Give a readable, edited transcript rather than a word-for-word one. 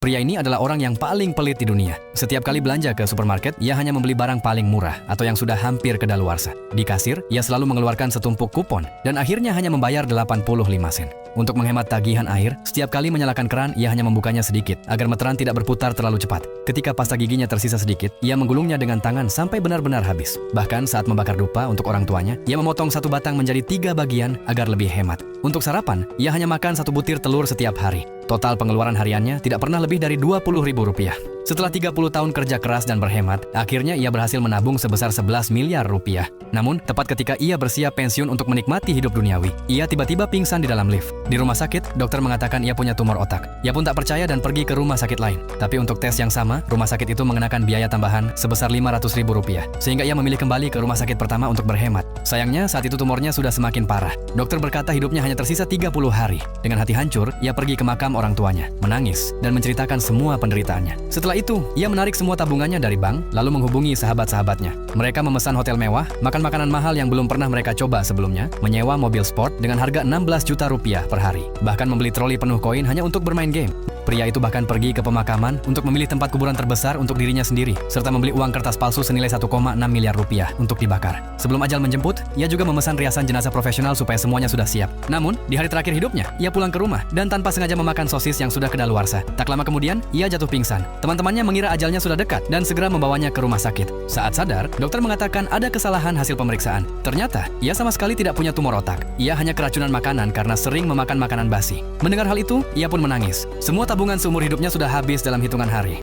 Pria ini adalah orang yang paling pelit di dunia. Setiap kali belanja ke supermarket, ia hanya membeli barang paling murah atau yang sudah hampir kedaluarsa. Di kasir, ia selalu mengeluarkan setumpuk kupon dan akhirnya hanya membayar 85 sen. Untuk menghemat tagihan air, setiap kali menyalakan keran, ia hanya membukanya sedikit agar meteran tidak berputar terlalu cepat. Ketika pasta giginya tersisa sedikit, ia menggulungnya dengan tangan sampai benar-benar habis. Bahkan saat membakar dupa untuk orang tuanya, ia memotong satu batang menjadi 3 bagian agar lebih hemat. Untuk sarapan, ia hanya makan 1 butir telur setiap hari. Total pengeluaran hariannya tidak pernah lebih dari Rp20.000. Setelah 30 tahun kerja keras dan berhemat, akhirnya ia berhasil menabung sebesar 11 miliar rupiah. Namun, tepat ketika ia bersiap pensiun untuk menikmati hidup duniawi, ia tiba-tiba pingsan di dalam lift. Di rumah sakit, dokter mengatakan ia punya tumor otak. Ia pun tak percaya dan pergi ke rumah sakit lain. Tapi untuk tes yang sama, rumah sakit itu mengenakan biaya tambahan sebesar Rp500.000, sehingga ia memilih kembali ke rumah sakit pertama untuk berhemat. Sayangnya, saat itu tumornya sudah semakin parah. Dokter berkata hidupnya hanya tersisa 30 hari. Dengan hati hancur, ia pergi ke makam orang tuanya, menangis, dan menceritakan semua penderitaannya. Setelah itu, ia menarik semua tabungannya dari bank, lalu menghubungi sahabat-sahabatnya. Mereka memesan hotel mewah, makan makanan mahal yang belum pernah mereka coba sebelumnya, menyewa mobil sport dengan harga 16 juta rupiah per hari, bahkan membeli troli penuh koin hanya untuk bermain game. Pria itu bahkan pergi ke pemakaman untuk memilih tempat kuburan terbesar untuk dirinya sendiri, serta membeli uang kertas palsu senilai 1,6 miliar rupiah untuk dibakar. Sebelum ajal menjemput, ia juga memesan riasan jenazah profesional supaya semuanya sudah siap. Namun, di hari terakhir hidupnya, ia pulang ke rumah dan tanpa sengaja memakan sosis yang sudah kedaluarsa. Tak lama kemudian, ia jatuh pingsan. Teman-temannya mengira ajalnya sudah dekat dan segera membawanya ke rumah sakit. Saat sadar, dokter mengatakan ada kesalahan hasil pemeriksaan. Ternyata, ia sama sekali tidak punya tumor otak. Ia hanya keracunan makanan karena sering memakan makanan basi. Mendengar hal itu, ia pun menangis. Semua tabungan seumur hidupnya sudah habis dalam hitungan hari.